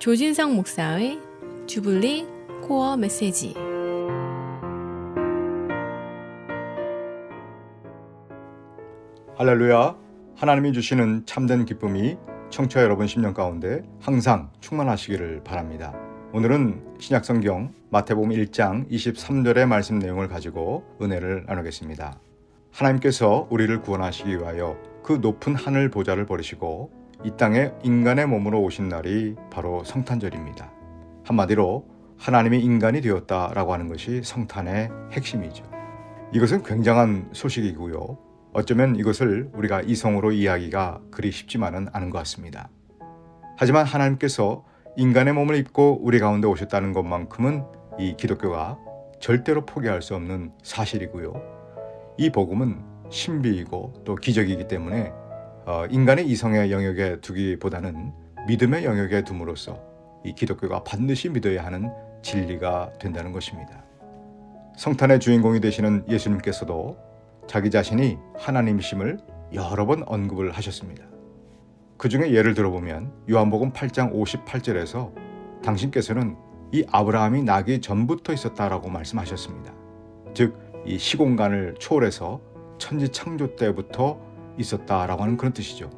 조진성 목사의 주블리 코어 메시지. 할렐루야. 하나님이 주시는 참된 기쁨이 청취자 여러분 심령 가운데 항상 충만하시기를 바랍니다. 오늘은 신약성경 마태복음 1장 23절의 말씀 내용을 가지고 은혜를 나누겠습니다. 하나님께서 우리를 구원하시기 위하여 그 높은 하늘 보좌를 버리시고 이 땅에 인간의 몸으로 오신 날이 바로 성탄절입니다. 한마디로 하나님이 인간이 되었다라고 하는 것이 성탄의 핵심이죠. 이것은 굉장한 소식이고요. 어쩌면 이것을 우리가 이성으로 이해하기가 그리 쉽지만은 않은 것 같습니다. 하지만 하나님께서 인간의 몸을 입고 우리 가운데 오셨다는 것만큼은 이 기독교가 절대로 포기할 수 없는 사실이고요. 이 복음은 신비이고 또 기적이기 때문에 인간의 이성의 영역에 두기보다는 믿음의 영역에 둠으로써 이 기독교가 반드시 믿어야 하는 진리가 된다는 것입니다. 성탄의 주인공이 되시는 예수님께서도 자기 자신이 하나님이심을 여러 번 언급을 하셨습니다. 그 중에 예를 들어보면 요한복음 8장 58절에서 당신께서는 이 아브라함이 나기 전부터 있었다라고 말씀하셨습니다. 즉, 이 시공간을 초월해서 천지 창조 때부터 있었다라고 하는 그런 뜻이죠.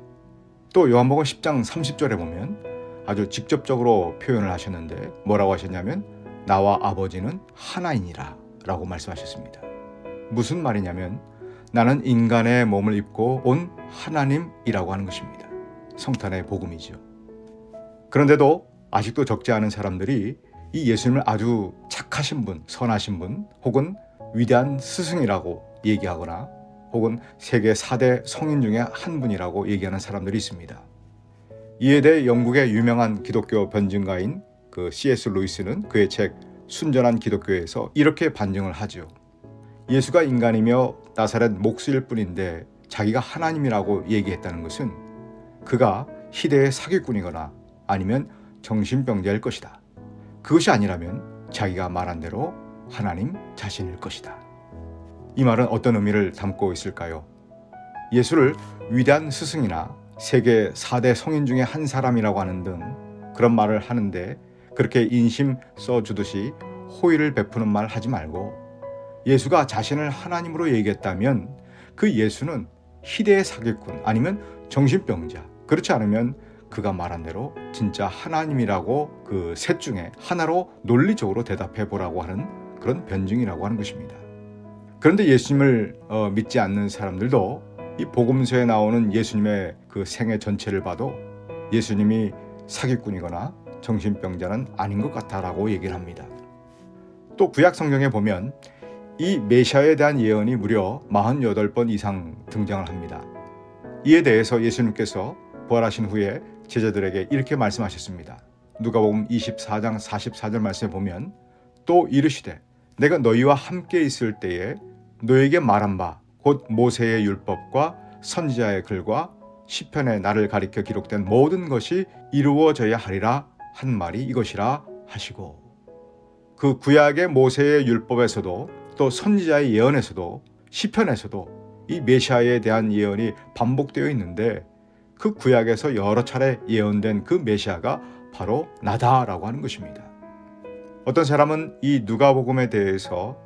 또 요한복음 10장 30절에 보면 아주 직접적으로 표현을 하셨는데 뭐라고 하셨냐면 나와 아버지는 하나이니라 라고 말씀하셨습니다. 무슨 말이냐면 나는 인간의 몸을 입고 온 하나님이라고 하는 것입니다. 성탄의 복음이죠. 그런데도 아직도 적지 않은 사람들이 이 예수님을 아주 착하신 분, 선하신 분, 혹은 위대한 스승이라고 얘기하거나 혹은 세계 4대 성인 중에 한 분이라고 얘기하는 사람들이 있습니다. 이에 대해 영국의 유명한 기독교 변증가인 C.S. 루이스는 그의 책 순전한 기독교에서 이렇게 반증을 하죠. 예수가 인간이며 나사렛 목수일 뿐인데 자기가 하나님이라고 얘기했다는 것은 그가 희대의 사기꾼이거나 아니면 정신병자일 것이다. 그것이 아니라면 자기가 말한 대로 하나님 자신일 것이다. 이 말은 어떤 의미를 담고 있을까요? 예수를 위대한 스승이나 세계 4대 성인 중에 한 사람이라고 하는 등 그런 말을 하는데 그렇게 인심 써주듯이 호의를 베푸는 말 하지 말고 예수가 자신을 하나님으로 얘기했다면 그 예수는 희대의 사기꾼 아니면 정신병자, 그렇지 않으면 그가 말한 대로 진짜 하나님이라고 그 셋 중에 하나로 논리적으로 대답해 보라고 하는 그런 변증이라고 하는 것입니다. 그런데 예수님을 믿지 않는 사람들도 이 복음서에 나오는 예수님의 그 생애 전체를 봐도 예수님이 사기꾼이거나 정신병자는 아닌 것 같다라고 얘기를 합니다. 또 구약 성경에 보면 이 메시아에 대한 예언이 무려 48번 이상 등장을 합니다. 이에 대해서 예수님께서 부활하신 후에 제자들에게 이렇게 말씀하셨습니다. 누가복음 24장 44절 말씀에 보면 또 이르시되 내가 너희와 함께 있을 때에 너에게 말한 바 곧 모세의 율법과 선지자의 글과 시편에 나를 가리켜 기록된 모든 것이 이루어져야 하리라 한 말이 이것이라 하시고, 그 구약의 모세의 율법에서도 또 선지자의 예언에서도 시편에서도 이 메시아에 대한 예언이 반복되어 있는데 그 구약에서 여러 차례 예언된 그 메시아가 바로 나다라고 하는 것입니다. 어떤 사람은 이 누가복음에 대해서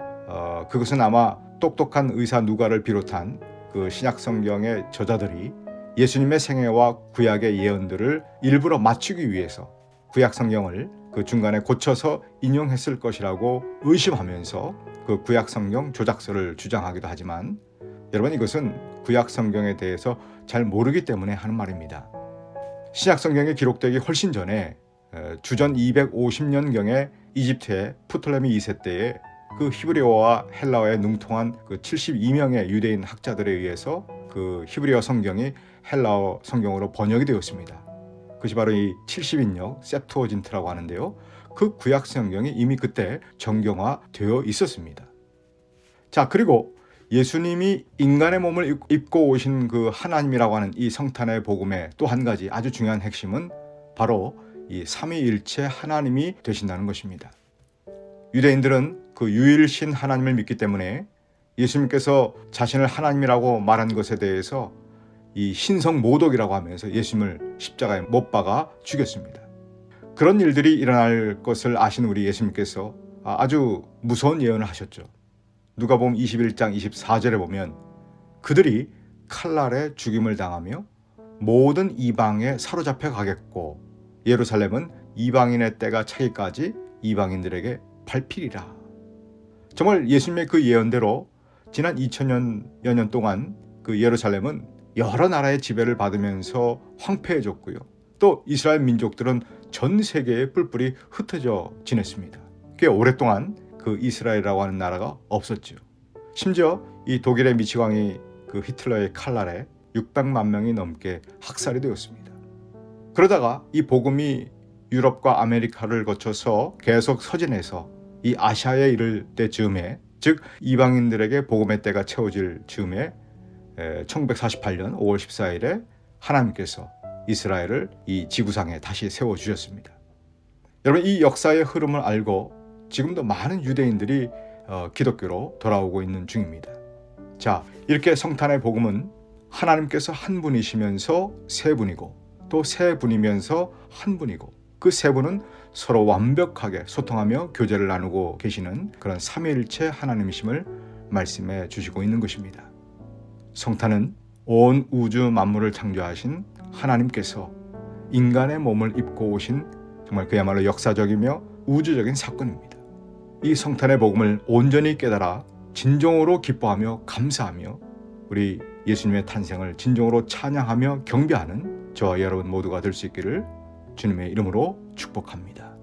그것은 아마 똑똑한 의사 누가를 비롯한 그 신약 성경의 저자들이 예수님의 생애와 구약의 예언들을 일부러 맞추기 위해서 구약 성경을 그 중간에 고쳐서 인용했을 것이라고 의심하면서 그 구약 성경 조작서를 주장하기도 하지만 여러분, 이것은 구약 성경에 대해서 잘 모르기 때문에 하는 말입니다. 신약 성경에 기록되기 훨씬 전에 주전 250년경에 이집트의 프톨레미 2세 때에 그 히브리어와 헬라어에 능통한 그 72명의 유대인 학자들에 의해서 그 히브리어 성경이 헬라어 성경으로 번역이 되었습니다. 그것이 바로 이 70인역 셉투어진트라고 하는데요. 그 구약 성경이 이미 그때 정경화되어 있었습니다. 자, 그리고 예수님이 인간의 몸을 입고 오신 그 하나님이라고 하는 이 성탄의 복음의 또 한 가지 아주 중요한 핵심은 바로 이 삼위일체 하나님이 되신다는 것입니다. 유대인들은 그 유일신 하나님을 믿기 때문에 예수님께서 자신을 하나님이라고 말한 것에 대해서 이 신성 모독이라고 하면서 예수님을 십자가에 못 박아 죽였습니다. 그런 일들이 일어날 것을 아신 우리 예수님께서 아주 무서운 예언을 하셨죠. 누가복음 21장 24절에 보면 그들이 칼날에 죽임을 당하며 모든 이방에 사로잡혀 가겠고 예루살렘은 이방인의 때가 차기까지 이방인들에게 밟히리라. 정말 예수님의 그 예언대로 지난 2000여 년 동안 그 예루살렘은 여러 나라의 지배를 받으면서 황폐해졌고요. 또 이스라엘 민족들은 전 세계에 뿔뿔이 흩어져 지냈습니다. 꽤 오랫동안 그 이스라엘이라고 하는 나라가 없었죠. 심지어 이 독일의 미치광이 그 히틀러의 칼날에 600만 명이 넘게 학살이 되었습니다. 그러다가 이 복음이 유럽과 아메리카를 거쳐서 계속 서진해서 이 아시아에 이를 때 즈음에, 즉 이방인들에게 복음의 때가 채워질 즈음에 1948년 5월 14일에 하나님께서 이스라엘을 이 지구상에 다시 세워주셨습니다. 여러분, 이 역사의 흐름을 알고 지금도 많은 유대인들이 기독교로 돌아오고 있는 중입니다. 자, 이렇게 성탄의 복음은 하나님께서 한 분이시면서 세 분이고 또 세 분이면서 한 분이고 그 세 분은 서로 완벽하게 소통하며 교제를 나누고 계시는 그런 삼위일체 하나님이심을 말씀해 주시고 있는 것입니다. 성탄은 온 우주 만물을 창조하신 하나님께서 인간의 몸을 입고 오신 정말 그야말로 역사적이며 우주적인 사건입니다. 이 성탄의 복음을 온전히 깨달아 진정으로 기뻐하며 감사하며 우리 예수님의 탄생을 진정으로 찬양하며 경배하는 저와 여러분 모두가 될 수 있기를 주님의 이름으로 축복합니다.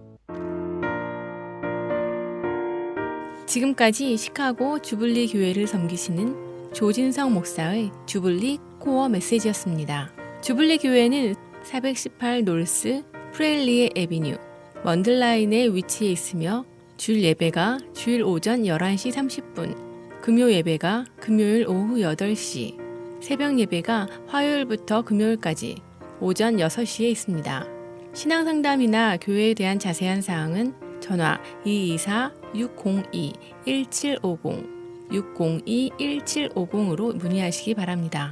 지금까지 시카고 주블리 교회를 섬기시는 조진성 목사의 주블리 코어 메시지였습니다. 주블리 교회는 418 노스 프렐리에 에비뉴 먼들라인에 위치해 있으며 주일 예배가 주일 오전 11시 30분, 금요 예배가 금요일 오후 8시, 새벽 예배가 화요일부터 금요일까지 오전 6시에 있습니다. 신앙상담이나 교회에 대한 자세한 사항은 전화 224-602-1750, 602-1750으로 문의하시기 바랍니다.